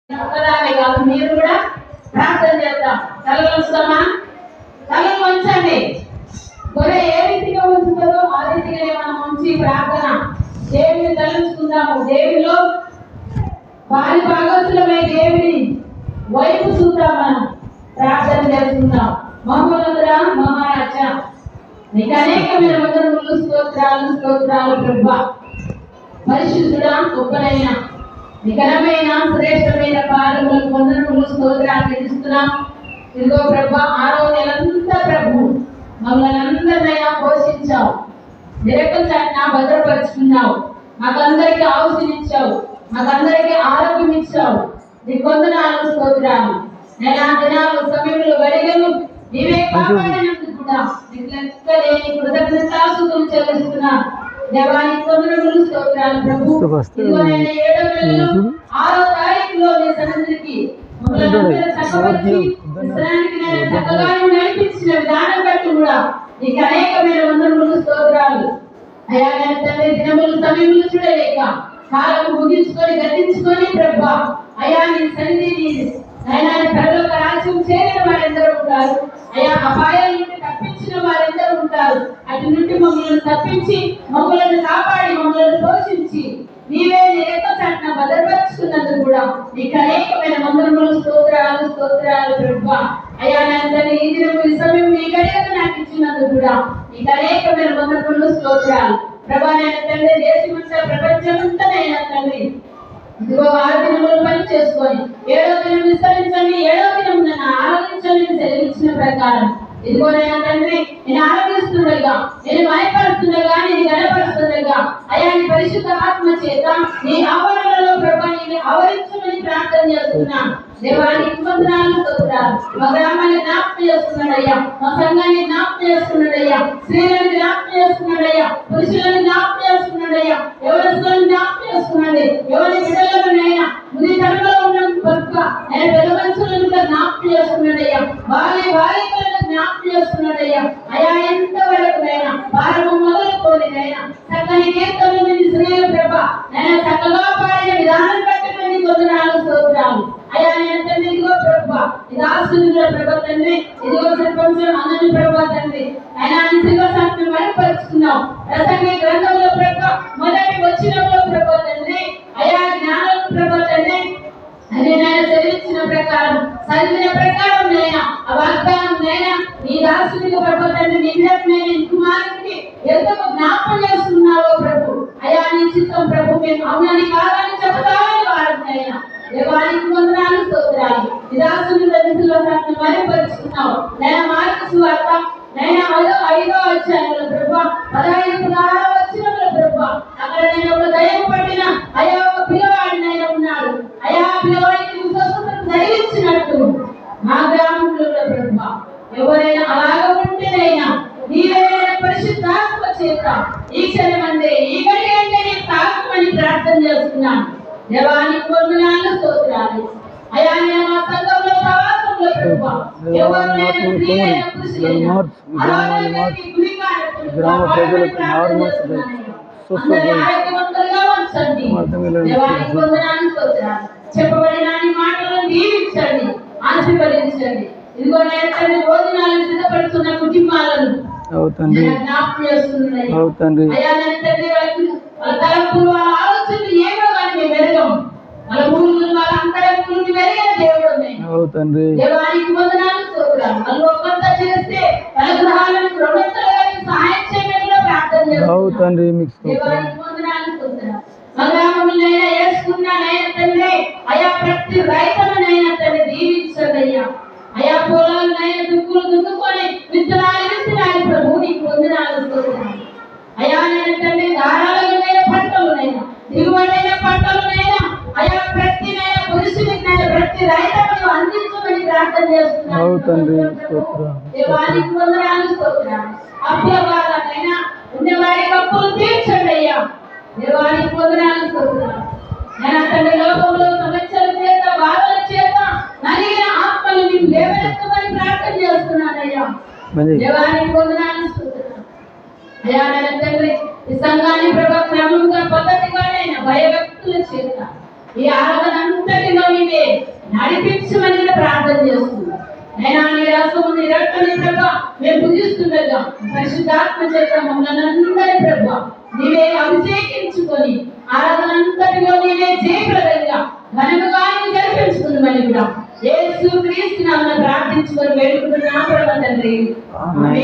ఒక్కదానే కాదు, మీరు కూడా ప్రార్థన చేద్దాం. తలలు వస్తామా? తలలు వంచండి. గొర్రె ఏ రీతిగా ఉంచుతుందో ఆ రీతిగానే మనం ఉంచి ప్రార్థన దేవుని తలుచుకుందాము. దేవులో వారి భాగస్వామై దేవుని వైపు చూద్దాం. మనం ప్రార్థన చేసుకుందాం. మహోన్నతుడా మహారాజా, నీకు అనేకమైన వందనములు, స్తోత్రాలు స్తోత్రాలు ప్రభువా. పరిశుద్ధుడా, గొప్పనైన నికరమైన శ్రేష్టమైన పాదములకు వందనములు, స్తోత్రాలు చెల్లిస్తున్నాం. ఇదిగో ప్రభువా, 6వ నెలంతా ప్రభు మమ్మల్ని అందరినైనా పోషించావు, నిరకం చాటున భద్రపరుచుకున్నావు, మాకందరికీ ఆవుసినిచ్చావు, మాకందరికీ ఆరోగ్యం ఇచ్చావు. నీకు వందనాలు, స్తోత్రాలు. నెల దినాలు, సమయంలో, గడిగలు నీవే కాపాడినందుకు కూడా నీకు లెక్కలేని కృతజ్ఞతాస్తుతులు చెల్లిస్తున్నాను. దేవానికి వందనములు, స్తోత్రాలు ప్రభు. ఇదిగో నేను 7వ నెలలో 6వ తారీఖులో నీ సన్నిధికి నడిపించిన విధానం బట్టి కూడా నీకు అనేకమైన వందనములు, స్తోత్రాలు. అయా నేను తండ్రి దినములు సమయములు చూడలేక కాలము ముగించుకొని గతించుకొని ప్రభా, అయా నీ సన్నిధిని అయినా పరలోక రాజ్యం చేరిన వారెందరూ ఉంటారు. అయా అపాయాల నుండి తప్పించిన వారెందరూ ఉంటారు. అటు నుండి మమ్మల్ని తప్పించి మమ్మల్ని కాపాడి మమ్మల్ని పోషించి నీవే నిరత చాటున భద్రపరుచుకున్నందుకు కూడా నీకు అనేకమైన వందనములు, స్తోత్రాలు స్తోత్రాలు ప్రభా. అయా నందని ఈ దినము ఈ సమయం ఈ గడియకు నాకు ఇచ్చినందుకు కూడా నీకు అనేకమైన వందనములు, స్తోత్రాలు ప్రభా. నేను తండ్రి దేశమంతా ప్రపంచమంతానైనా తండ్రి ఇదిగో 6 దినములు పని చేసుకొని 7వ దినం విస్తరించండి, 7వ దినం నన్ను ఆరాధించండి సెలవిచ్చిన ప్రకారం ఇదిగో నేను తండ్రి నేను ఆరాధిస్తుండగా, నేను భయపడుతుండగా, నేను గణపరుస్తుండగా అయా నీ పరిశుద్ధ ఆత్మ చేత నీ ఆవరణలో ప్రభా నేను ఆవరించమని ప్రార్థన చేస్తున్నాను. దేవానికి వందనాలు, స్తోత్రాలు. మా గ్రామాన్ని జ్ఞాపకం చేస్తున్నాడయ్యా, మా సంఘాన్ని జ్ఞాపకం చేస్తున్నాడయ్యా, స్త్రీలను జ్ఞాపకం చేస్తున్నాడయ్యా, పురుషులను జ్ఞాపకం చేస్తున్నాడయ్యా, ఎవరిని జ్ఞాపకం చేస్తున్నాడు, ఎవరి బిడ్డలనైనా ముది తరంలో ఉన్న పక్క నేను పెద్ద మనుషులను జ్ఞాపకం చేస్తున్నాడయ్యా, బాలికలను జ్ఞాపకం చేస్తున్నాడయ్యా. అయా ఎంతవరకునైనా భారము మొదలుకోనినైనా చక్కని కీర్తనలు స్త్రీల ప్రభ నేను చక్కగా పాడిన విధానం బట్టి కొన్ని వందనాలు, స్తోత్రాలు. అయా నేను తండ్రి ఇదిగో ప్రభ ఇది ఆస్తుల ప్రభ తండ్రి, ఇదిగో సర్పంచం అందరి ప్రభ తండ్రి అయినా శివ శాస్త్రం మరుగుపరుచుకున్నావు. ప్రసంగి గ్రంథంలో ప్రభ మొదటి వచ్చినంలో ప్రభ తండ్రి అయా జ్ఞానం ప్రభ తండ్రి అని నేను చదివించిన ప్రకారం చదివిన ప్రకారం నైనా ఆ వాగ్దానం నైనా నీ దాసునికి ప్రభ తండ్రి నిన్నైనా కుమారునికి ఎంతకు జ్ఞాపకం చేస్తున్నావో ప్రభు. అయా నీ చిత్తం ప్రభు మేము అవునని కాదని చెబుతామని వారినైనా దేవానికి వందనాలు, స్తోత్రాలు. నిరాశను దశలో మరుగుపరుచుకున్నావు. నేను మార్కు సువార్త నేను 5వ అధ్యాయంలో ప్రభా 15-16 వచనంలో ప్రభా అక్కడ నేను ఒక దయ్యం పట్టిన అయా ఒక పిల్లవాడి నేను ఉన్నాడు. అయా పిల్లవాడికి స్వస్థతను ధరించినట్టు మా గ్రామంలో ప్రభా ఎవరైనా అలాగ ఉంటేనైనా నీవే పరిశుద్ధాత్మ చేత ఈ క్షణం అందే ఈ గడి అంటే నేను తాకమని ప్రార్థన చేస్తున్నాను. దేవానికి వందనాలు, స్తోత్రాలు. అయా నేను మా సంఘంలో ప్రవాసంలో ప్రభా ఎవరు లేని స్త్రీలైన పురుషులైన అలాగేకి గ్రామ ప్రజలకు ఆరోగ్యవంతులుగా ఉంచండి. దేవానికి వందనాలు, స్తోత్రాలు. చెప్పబడిన మాటలను దీవించండి, ఆశీర్వదించండి. ఇదిగో నేను తండ్రి భోజనాలు సిద్ధపడుతున్న కుటుంబాలను జ్ఞాపకం చేస్తున్నాను. అయా నేను తండ్రి వాళ్ళ తలపులు వాళ్ళ ఆలోచనలు ఏమో కానీ మేము వెరగం, వాళ్ళ భూములు వాళ్ళ అంతరంగులు వెరిగిన దేవుడు దేవానికి వందనాలు, స్తోత్రాలు. వాళ్ళు ఒక్కంత చేస్తే వాళ్ళ గృహాలను రెండంతలుగా సహాయం చేయడంలో ప్రార్థన చేస్తున్నాను. దేవానికి వందనాలు, స్తోత్రాలు. మా గ్రామంలోనైనా వేసుకున్నానైనా తండ్రి అయా ప్రతి రైతులనైనా తండ్రి దీవించండి అయ్యా. అయా పొలాలనైనా దుక్కులు దున్నుకొని విత్తనాలు విత్తనాలు ప్రభు నీకు వందనాలు, స్తోత్రాలు. అయా నేను తండ్రి ధారాళమైన పంటలునైనా దిగుబడైన పంటలునైనా అయా ప్రతినైనా పురుషునికైనా ప్రతి రైతులకు అందించమని ప్రార్థన చేస్తున్నాను. దేవానికి వందనాలు, స్తోత్రాలు. అప్పుల వాళ్ళనైనా ఉన్నవారికి అప్పులు తీర్చండి అయ్యా. దేవానికి వందనాలు, స్తోత్రాలు. నేను తండ్రి లోకంలో సమస్యల చేత బాధల చేత నలిగిన ఆత్మలు నీకు లేవనెత్తమని ప్రార్థన చేస్తున్నానయ్యా. దేవానికి వందనాలు, స్తోత్రాలు. అయా నేను తండ్రి ఈ సంఘాన్ని ప్రభా క్రమంగా పద్ధతిగానైనా భయభక్తుల చేత ఈ ఆరాధన అంతటిలో నీవే నడిపించమని కూడా ప్రార్థన చేస్తున్నాం. అయినా నీ రసము నీ రక్తని ప్రభా మేము పూజిస్తుండగా పరిశుద్ధాత్మ చేత మమ్మల్ని అందరి ప్రభా నీవే అభిషేకించుకొని ఆరాధన అంతటిలో నీవే జయప్రదంగా ఘనముగా జరిపించుకుందామని కూడా యేసు క్రీస్తు నామమున ప్రార్థించుకొని వేడుకుంటున్నాము తండ్రి. ఆమేన్.